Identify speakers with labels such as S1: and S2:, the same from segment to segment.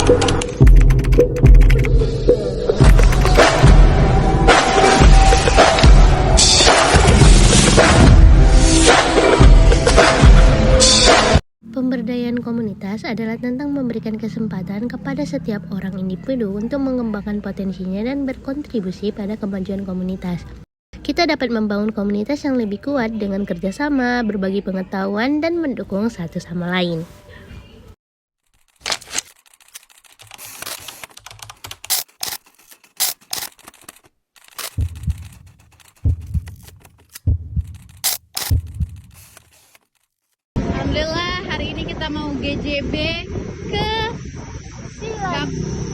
S1: Pemberdayaan komunitas adalah tentang memberikan kesempatan kepada setiap orang individu untuk mengembangkan potensinya dan berkontribusi pada kemajuan komunitas. Kita dapat membangun komunitas yang lebih kuat dengan kerjasama, berbagi pengetahuan, dan mendukung satu sama lain.
S2: Alhamdulillah hari ini kita mau GJB ke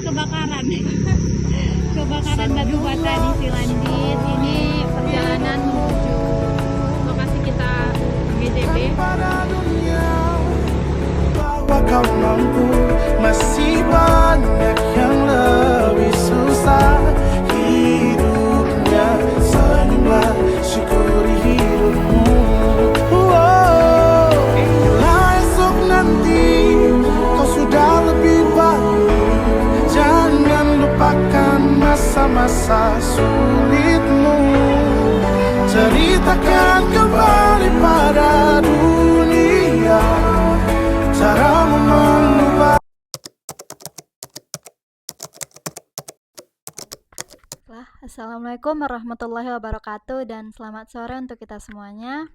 S2: kebakaran kebakaran batu bata di Silandit. Ini perjalanan menuju lokasi kita GJB.
S3: Bahwa kau mampu, masih banyak yang lebih susah hidupnya. Senyumlah, syukuri hidupmu. Bila esok nanti kau sudah lebih baik, jangan lupakan masa-masa sulitmu. Ceritakan kembali pada dunia caramu mengubah.
S4: Assalamualaikum warahmatullahi wabarakatuh dan selamat sore untuk kita semuanya.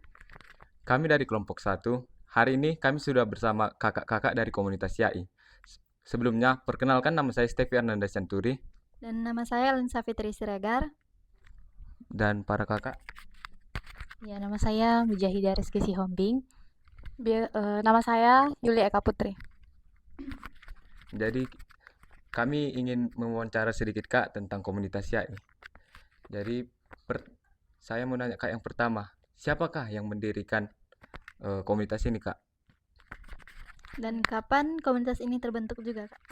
S5: Kami dari kelompok 1, hari ini kami sudah bersama kakak-kakak dari komunitas YAI. Sebelumnya, perkenalkan nama saya Stevi Arnanda Santuri.
S4: Dan nama saya Linsa Fitri Siregar.
S5: Dan para kakak.
S6: Ya, nama saya Mujahidah Rizky Sihombing. Nama saya Yuli Eka Putri.
S5: Jadi, kami ingin mewawancara sedikit Kak tentang komunitas YAI. Jadi, saya mau nanya Kak yang pertama, siapakah yang mendirikan komunitas ini Kak?
S4: Dan kapan komunitas ini terbentuk juga, Kak?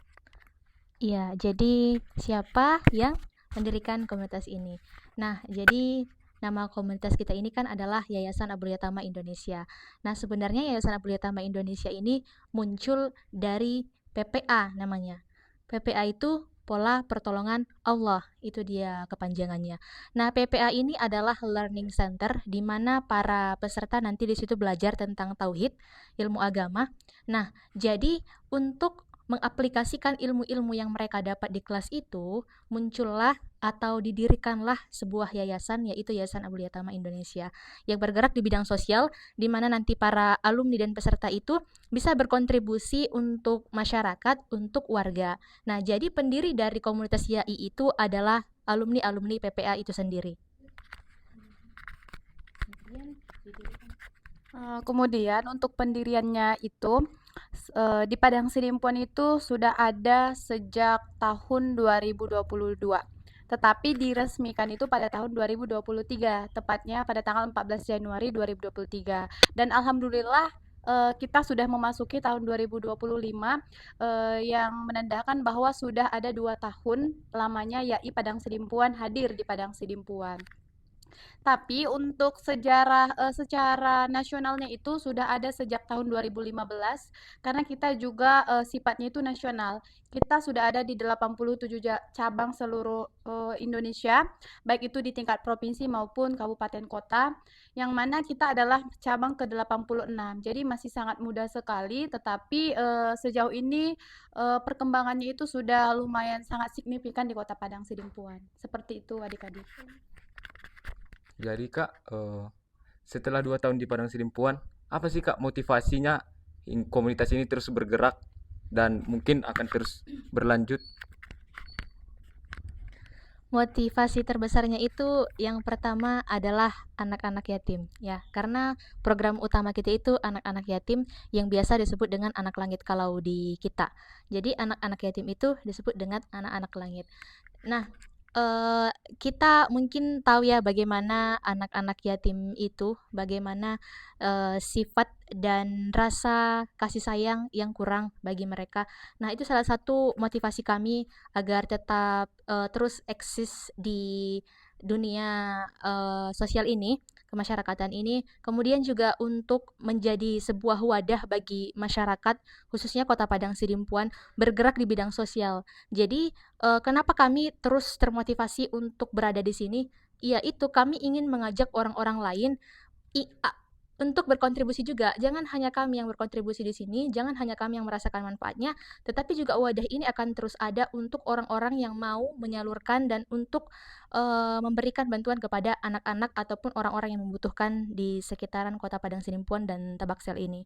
S6: Iya, jadi siapa yang mendirikan komunitas ini? Nah, jadi nama komunitas kita ini kan adalah Yayasan Abdul Yatama Indonesia. Nah, sebenarnya Yayasan Abdul Yatama Indonesia ini muncul dari PPA namanya. PPA itu Pola Pertolongan Allah, itu dia kepanjangannya. Nah, PPA ini adalah learning center di mana para peserta nanti di situ belajar tentang tauhid, ilmu agama. Nah, jadi untuk mengaplikasikan ilmu-ilmu yang mereka dapat di kelas itu, muncullah atau didirikanlah sebuah yayasan, yaitu Yayasan Abdul Yatama Indonesia, yang bergerak di bidang sosial, di mana nanti para alumni dan peserta itu bisa berkontribusi untuk masyarakat, untuk warga. Nah, jadi pendiri dari komunitas YAI itu adalah alumni-alumni PPA itu sendiri.
S7: Kemudian untuk pendiriannya itu di Padang Sidimpuan itu sudah ada sejak tahun 2022. Tetapi diresmikan itu pada tahun 2023, tepatnya pada tanggal 14 Januari 2023. Dan alhamdulillah kita sudah memasuki tahun 2025 yang menandakan bahwa sudah ada 2 tahun lamanya YAI Padang Sidimpuan hadir di Padang Sidimpuan. Tapi untuk sejarah secara nasionalnya itu sudah ada sejak tahun 2015 karena kita juga sifatnya itu nasional. Kita sudah ada di 87 cabang seluruh Indonesia, baik itu di tingkat provinsi maupun kabupaten kota, yang mana kita adalah cabang ke-86. Jadi masih sangat muda sekali, tetapi sejauh ini perkembangannya itu sudah lumayan sangat signifikan di Kota Padang Sidimpuan. Seperti itu adik-adik.
S5: Jadi Kak, setelah 2 tahun di Padang Sidimpuan, apa sih Kak motivasinya komunitas ini terus bergerak dan mungkin akan terus berlanjut?
S6: Motivasi terbesarnya itu yang pertama adalah anak-anak yatim, ya, karena program utama kita itu anak-anak yatim yang biasa disebut dengan anak langit kalau di kita. Jadi anak-anak yatim itu disebut dengan anak-anak langit. Nah, kita mungkin tahu ya bagaimana anak-anak yatim itu, bagaimana sifat dan rasa kasih sayang yang kurang bagi mereka. Nah, itu salah satu motivasi kami agar tetap terus eksis di dunia sosial ini, kemasyarakatan ini, kemudian juga untuk menjadi sebuah wadah bagi masyarakat, khususnya Kota Padang Sidimpuan, bergerak di bidang sosial. Jadi, kenapa kami terus termotivasi untuk berada di sini? Ya itu, kami ingin mengajak orang-orang lain I a untuk berkontribusi juga. Jangan hanya kami yang berkontribusi di sini, jangan hanya kami yang merasakan manfaatnya, tetapi juga wadah ini akan terus ada untuk orang-orang yang mau menyalurkan dan untuk, memberikan bantuan kepada anak-anak ataupun orang-orang yang membutuhkan di sekitaran Kota Padang Sidimpuan dan Tabaksel ini.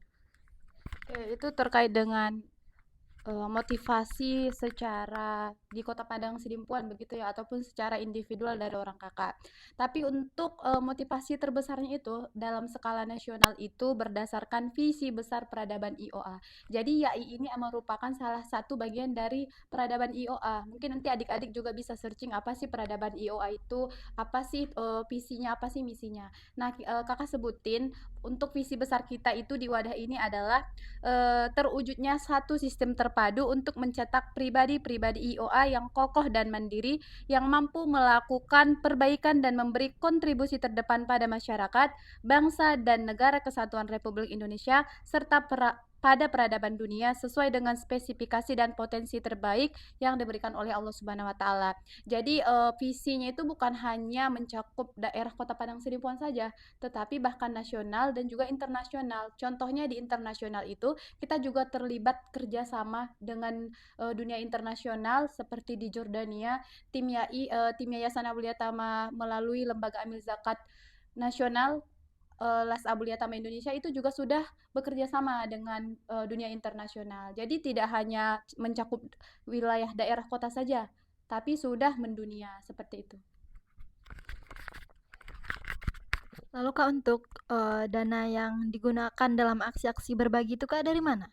S7: Oke, itu terkait dengan motivasi secara di Kota Padang Sidimpuan begitu ya, ataupun secara individual dari orang kakak. Tapi untuk motivasi terbesarnya itu dalam skala nasional itu berdasarkan visi besar peradaban IOA. Jadi YAI ini merupakan salah satu bagian dari peradaban IOA. Mungkin nanti adik-adik juga bisa searching apa sih peradaban IOA itu, apa sih visinya, apa sih misinya. Nah, kakak sebutin untuk visi besar kita itu di wadah ini adalah terwujudnya satu sistem terpadu untuk mencetak pribadi-pribadi IOA yang kokoh dan mandiri, yang mampu melakukan perbaikan dan memberi kontribusi terdepan pada masyarakat, bangsa, dan negara kesatuan Republik Indonesia, serta pada peradaban dunia sesuai dengan spesifikasi dan potensi terbaik yang diberikan oleh Allah Subhanahu wa taala. Jadi visinya itu bukan hanya mencakup daerah Kota Padang Sidimpuan saja, tetapi bahkan nasional dan juga internasional. Contohnya di internasional itu kita juga terlibat kerjasama dengan dunia internasional seperti di Jordania, tim Yayasan Aulia Tama melalui Lembaga Amil Zakat Nasional Las Aulia Tama Indonesia itu juga sudah bekerja sama dengan dunia internasional. Jadi tidak hanya mencakup wilayah daerah kota saja, tapi sudah mendunia seperti itu.
S4: Lalu Kak, untuk dana yang digunakan dalam aksi-aksi berbagi itu Kak dari mana?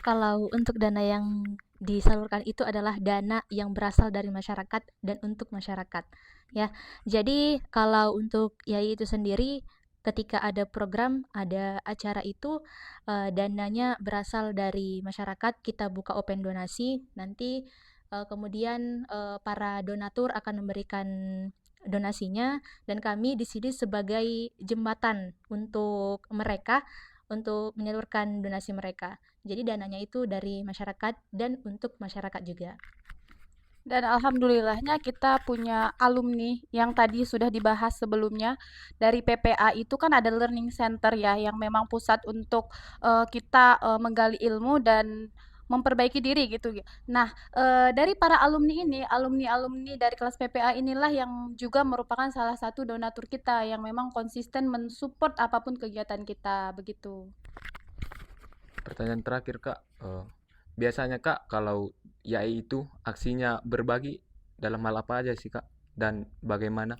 S6: Kalau untuk dana yang disalurkan itu adalah dana yang berasal dari masyarakat dan untuk masyarakat, ya. Jadi kalau untuk YAI itu sendiri, ketika ada program, ada acara itu, dananya berasal dari masyarakat, kita buka open donasi, nanti, kemudian, para donatur akan memberikan donasinya dan kami di sini sebagai jembatan untuk mereka, untuk menyalurkan donasi mereka. Jadi dananya itu dari masyarakat dan untuk masyarakat juga.
S7: Dan alhamdulillahnya kita punya alumni yang tadi sudah dibahas sebelumnya dari PPA itu kan ada learning center ya yang memang pusat untuk kita menggali ilmu dan memperbaiki diri gitu. Nah, dari para alumni ini, alumni-alumni dari kelas PPA inilah yang juga merupakan salah satu donatur kita yang memang konsisten mensupport apapun kegiatan kita begitu.
S5: Pertanyaan terakhir Kak, biasanya Kak kalau YAI itu aksinya berbagi dalam hal apa aja sih Kak? Dan bagaimana?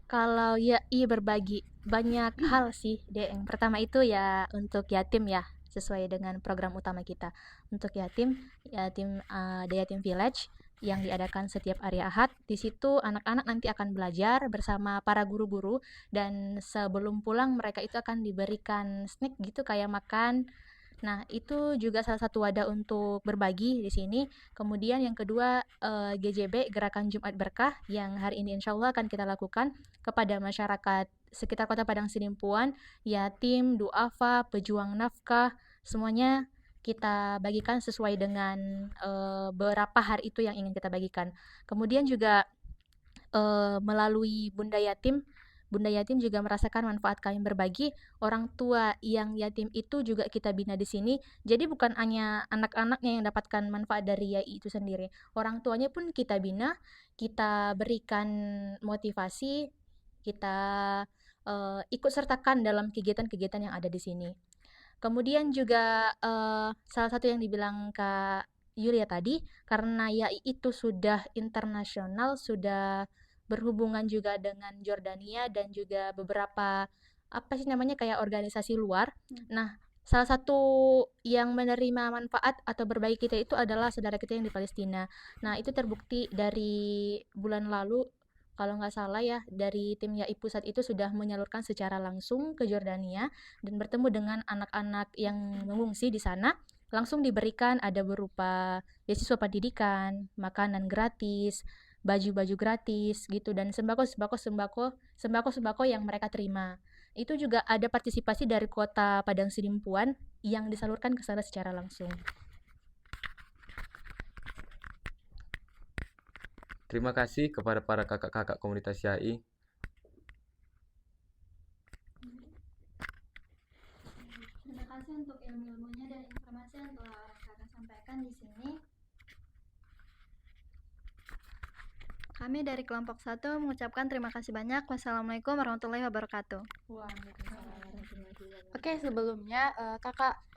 S6: Kalau YAI berbagi banyak hal sih, Dek. Yang pertama itu ya untuk yatim ya, sesuai dengan program utama kita. Untuk yatim, The Yatim Village yang diadakan setiap hari Ahad. Di situ anak-anak nanti akan belajar bersama para guru-guru dan sebelum pulang mereka itu akan diberikan snack gitu kayak makan. Nah, itu juga salah satu wadah untuk berbagi di sini. Kemudian yang kedua, GJB Gerakan Jumat Berkah yang hari ini insya Allah akan kita lakukan kepada masyarakat sekitar Kota Padang Sidimpuan, yatim, duafa, pejuang nafkah, semuanya kita bagikan sesuai dengan berapa hari itu yang ingin kita bagikan. Kemudian juga melalui Bunda Yatim juga merasakan manfaat kami berbagi. Orang tua yang yatim itu juga kita bina di sini. Jadi bukan hanya anak-anaknya yang dapatkan manfaat dari YAI itu sendiri. Orang tuanya pun kita bina, kita berikan motivasi, kita ikut sertakan dalam kegiatan-kegiatan yang ada di sini. Kemudian juga salah satu yang dibilang Kak Yulia tadi, karena YAI itu sudah internasional, sudah berhubungan juga dengan Jordania dan juga beberapa apa sih namanya kayak organisasi luar. Nah, salah satu yang menerima manfaat atau berbagi kita itu adalah saudara kita yang di Palestina. Nah, itu terbukti dari bulan lalu kalau nggak salah ya dari tim YAI pusat itu sudah menyalurkan secara langsung ke Jordania dan bertemu dengan anak-anak yang mengungsi di sana langsung diberikan ada berupa beasiswa pendidikan, makanan gratis, baju-baju gratis gitu dan sembako yang mereka terima. Itu juga ada partisipasi dari Kota Padang Sidimpuan yang disalurkan ke sana secara langsung.
S5: Terima kasih kepada para kakak-kakak komunitas YAI.
S4: Terima kasih untuk ilmu-ilmunya dan informasi yang telah orang kakak sampaikan di sini. Kami dari kelompok 1 mengucapkan terima kasih banyak. Wassalamualaikum warahmatullahi wabarakatuh.
S7: Oke, sebelumnya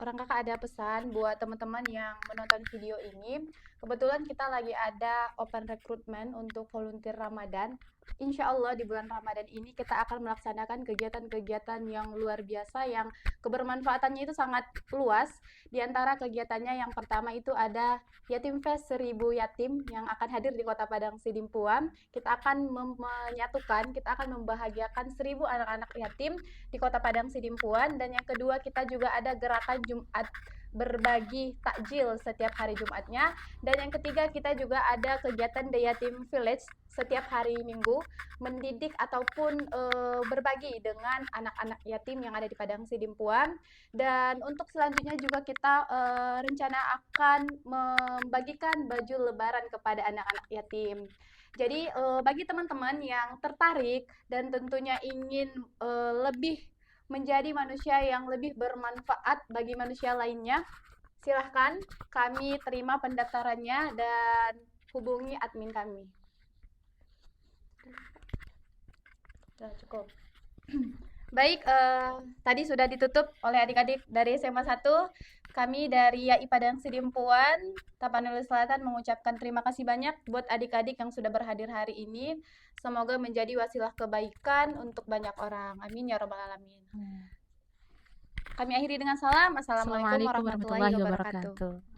S7: orang kakak ada pesan buat teman-teman yang menonton video ini. Kebetulan kita lagi ada open recruitment untuk volunteer Ramadan. Insya Allah di bulan Ramadan ini kita akan melaksanakan kegiatan-kegiatan yang luar biasa yang kebermanfaatannya itu sangat luas. Di antara kegiatannya yang pertama itu ada Yatim Fest 1000 yatim yang akan hadir di Kota Padang Sidimpuan. Kita akan menyatukan, kita akan membahagiakan 1000 anak-anak yatim di Kota Padang Sidimpuan. Dan yang kedua kita juga ada gerakan Jumat berbagi takjil setiap hari Jumatnya. Dan yang ketiga kita juga ada kegiatan The Yatim Village setiap hari Minggu, mendidik ataupun berbagi dengan anak-anak yatim yang ada di Padang Sidimpuan. Dan untuk selanjutnya juga kita rencana akan membagikan baju lebaran kepada anak-anak yatim. Jadi bagi teman-teman yang tertarik dan tentunya ingin lebih menjadi manusia yang lebih bermanfaat bagi manusia lainnya, silahkan kami terima pendaftarannya dan hubungi admin kami. Sudah cukup. Baik, tadi sudah ditutup oleh adik-adik dari SMA 1. Kami dari YAI Padang Sidimpuan, Tapanuli Selatan mengucapkan terima kasih banyak buat adik-adik yang sudah berhadir hari ini. Semoga menjadi wasilah kebaikan untuk banyak orang. Amin ya robbal alamin. Kami akhiri dengan salam. Assalamualaikum warahmatullahi wabarakatuh.